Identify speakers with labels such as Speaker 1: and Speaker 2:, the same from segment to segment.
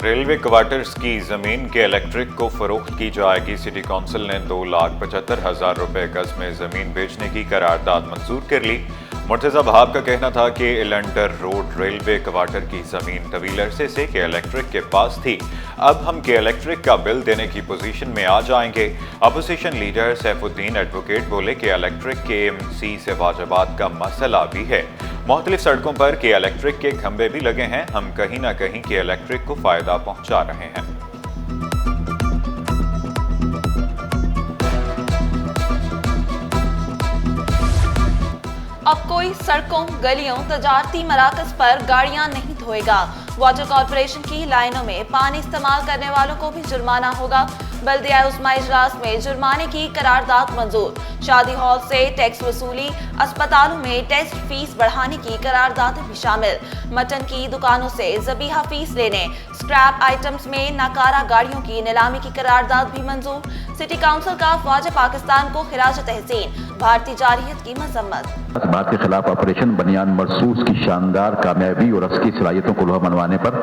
Speaker 1: Railway quarters کی زمین کے الیکٹرک کو فروخت کی جائے گی۔ سٹی کونسل نے 2,75,000 روپے گز میں زمین بیچنے کی قرارداد منظور کر لی۔ مرتضی وہاب کا کہنا تھا کہ ایلنڈر روڈ ریلوے کوارٹر کی زمین طویل عرصے سے کے الیکٹرک کے پاس تھی، اب ہم کے الیکٹرک کا بل دینے کی پوزیشن میں آ جائیں گے۔ اپوزیشن لیڈر سیف الدین ایڈوکیٹ بولے کہ الیکٹرک کے KMC سے واجبات کا مسئلہ بھی ہے۔ مختلف سڑکوں پر کے الیکٹرک کے کھمبے بھی لگے ہیں، ہم کہیں نہ کہیں کے الیکٹرک کو فائدہ پہنچا رہے ہیں۔
Speaker 2: اب کوئی سڑکوں، گلیوں، تجارتی مراکز پر گاڑیاں نہیں دھوئے گا۔ واٹر کارپوریشن کی لائنوں میں پانی استعمال کرنے والوں کو بھی جرمانہ ہوگا۔ بلدیہ عظمیٰ اجلاس میں جرمانے کی قرارداد منظور۔ شادی ہال سے ٹیکس وصولی، اسپتالوں میں ٹیسٹ فیس بڑھانے کی قراردادیں بھی شامل۔ مٹن کی دکانوں سے ذبیحہ فیس لینے، اسکریپ آئٹمز میں ناکارہ گاڑیوں کی نیلامی کی قرارداد بھی منظور۔ سٹی کونسل کا افواج پاکستان کو خراج تحسین، بھارتی جارحیت کی مذمت۔
Speaker 3: بھارت کے خلاف آپریشن بنیان مرصوص کی شاندار کامیابی اور عسکری صلاحیتوں کو لوہا منوانے پر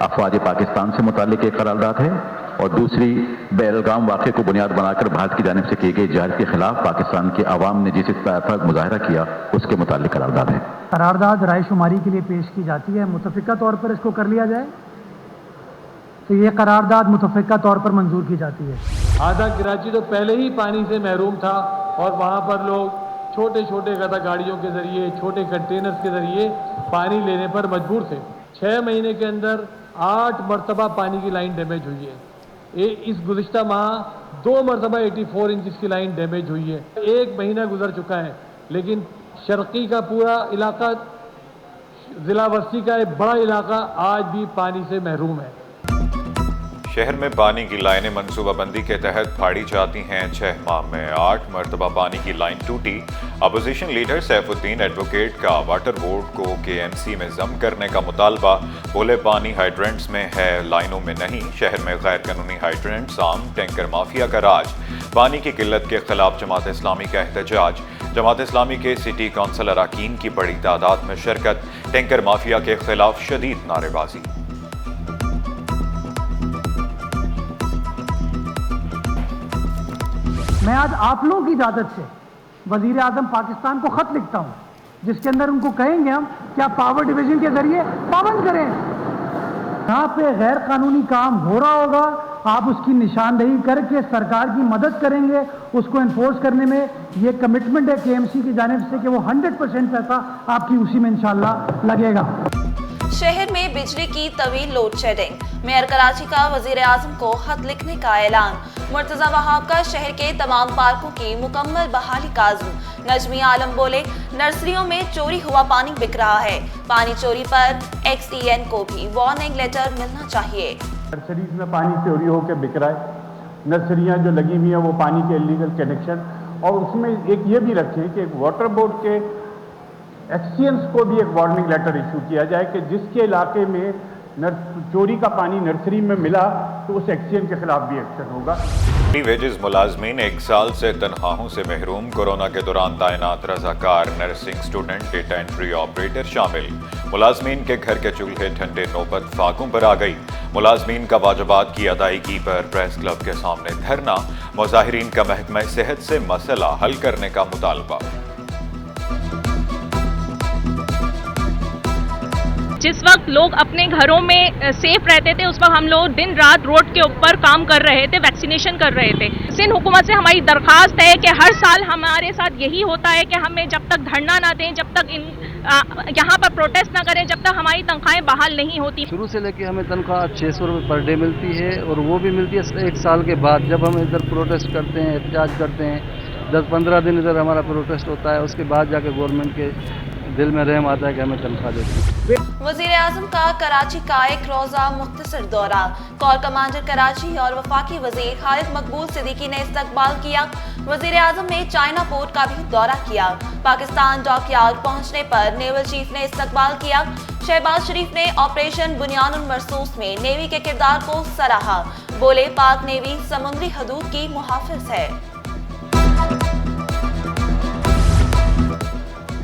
Speaker 3: افواج پاکستان سے متعلق ایک قرارداد ہے، اور دوسری بیلگام واقعے کو بنیاد بنا کر بھارت کی جانب سے کیے گئے جہاد کے خلاف پاکستان کے عوام نے جس اتفاق مظاہرہ کیا اس کے متعلق قرارداد ہے۔
Speaker 4: قرارداد رائے شماری کے لیے پیش کی جاتی ہے، متفقہ طور پر اس کو کر لیا جائے تو یہ قرارداد متفقہ طور پر منظور کی جاتی ہے۔
Speaker 5: آدھا کراچی تو پہلے ہی پانی سے محروم تھا، اور وہاں پر لوگ چھوٹے چھوٹے غدہ گاڑیوں کے ذریعے، چھوٹے کنٹینرز کے ذریعے پانی لینے پر مجبور تھے۔ 6 مہینے کے اندر 8 مرتبہ پانی کی لائن ڈیمیج ہوئی ہے۔ اس گزشتہ ماہ 2 مرتبہ 84 انچز کی لائن ڈیمیج ہوئی ہے۔ 1 مہینہ گزر چکا ہے، لیکن شرقی کا پورا علاقہ، ضلع وسطی کا ایک بڑا علاقہ آج بھی پانی سے محروم ہے۔
Speaker 1: شہر میں پانی کی لائنیں منصوبہ بندی کے تحت پھاڑی جاتی ہیں۔ 6 ماہ میں 8 مرتبہ پانی کی لائن ٹوٹی۔ اپوزیشن لیڈر سیف الدین ایڈوکیٹ کا واٹر بورڈ کو KMC میں ضم کرنے کا مطالبہ، بولے پانی ہائیڈرنٹس میں ہے، لائنوں میں نہیں۔ شہر میں غیر قانونی ہائیڈرنٹس، عام ٹینکر مافیا کا راج۔ پانی کی قلت کے خلاف جماعت اسلامی کا احتجاج۔ جماعت اسلامی کے سٹی کونسل اراکین کی بڑی تعداد میں شرکت۔ ٹینکر مافیا کے خلاف شدید نعرے بازی۔
Speaker 4: میں آج آپ لوگوں کی اجازت سے وزیر اعظم پاکستان کو خط لکھتا ہوں، جس کے اندر ان کو کہیں گے ہم کیا پاور ڈویژن کے ذریعے پابند کریں۔ جہاں پہ غیر قانونی کام ہو رہا ہوگا آپ اس کی نشاندہی کر کے سرکار کی مدد کریں گے، اس کو انفورس کرنے میں یہ کمٹمنٹ ہے KMC کی جانب سے کہ وہ 100% پیسہ آپ کی اسی میں انشاءاللہ لگے گا۔
Speaker 2: شہر میں بجلی کی طویل لوڈ شیڈنگ، میئر کراچی کا وزیر اعظم کو خط لکھنے کا اعلان۔ مرتضی وہاب کا شہر کے تمام پارکوں کی مکمل بحالی کا عزم۔ نجمی عالم بولے نرسریوں میں چوری ہوا پانی بک رہا ہے، پانی چوری پر XEN کو بھی وارننگ لیٹر ملنا چاہیے۔
Speaker 6: نرسریز میں پانی چوری ہو کے بک رہا ہے، نرسریاں جو لگی ہوئی ہیں وہ پانی کے انلیگل کنیکشن، اور اس میں ایک یہ بھی رکھیں کہ واٹر بورڈ کے XCNs کو بھی ایک وارننگ لیٹر ایشو کیا جائے کہ جس کے علاقے میں چوری کا پانی نرسری میں ملا تو اس XCN کے خلاف بھی ایکشن ہوگا۔
Speaker 1: ویجز ملازمین 1 سال سے تنخواہوں سے محروم، کورونا کے دوران تعینات رضاکار، nursing student, data entry operator شامل۔ ملازمین کے گھر کے چولہے ٹھنڈے، نوبت فاقوں پر آ گئی۔ ملازمین کا واجبات کی ادائیگی پر پریس کلب کے سامنے دھرنا، مظاہرین کا محکمہ صحت سے مسئلہ حل کرنے کا مطالبہ۔
Speaker 7: جس وقت لوگ اپنے گھروں میں سیف رہتے تھے، اس وقت ہم لوگ دن رات روڈ کے اوپر کام کر رہے تھے، ویکسینیشن کر رہے تھے۔ سندھ حکومت سے ہماری درخواست ہے کہ ہر سال ہمارے ساتھ یہی ہوتا ہے کہ ہمیں جب تک دھرنا نہ دیں، جب تک یہاں پر پروٹیسٹ نہ کریں، جب تک ہماری تنخواہیں بحال نہیں ہوتی۔
Speaker 8: شروع سے لے کے ہمیں تنخواہ 600 روپے پر ڈے ملتی ہے، اور وہ بھی ملتی ہے 1 سال کے بعد، جب ہم ادھر پروٹیسٹ کرتے ہیں، احتجاج کرتے ہیں، 10-15 دن ادھر ہمارا پروٹیسٹ ہوتا ہے، اس کے بعد جا کے گورنمنٹ کے دل میں رحم آتا ہے کہ ہمیں تنخواہ دیتی ہے۔
Speaker 2: وزیر اعظم کا کراچی کا 1 روزہ مختصر دورہ، کور کمانڈر کراچی اور وفاقی وزیر خالد مقبول صدیقی نے استقبال کیا۔ وزیر اعظم نے چائنا پورٹ کا بھی دورہ کیا۔ پاکستان ڈاک یارڈ پہنچنے پر نیول چیف نے استقبال کیا۔ شہباز شریف نے آپریشن بنیان المرصوص میں نیوی کے کردار کو سراہا، بولے پاک نیوی سمندری حدود کی محافظ ہے۔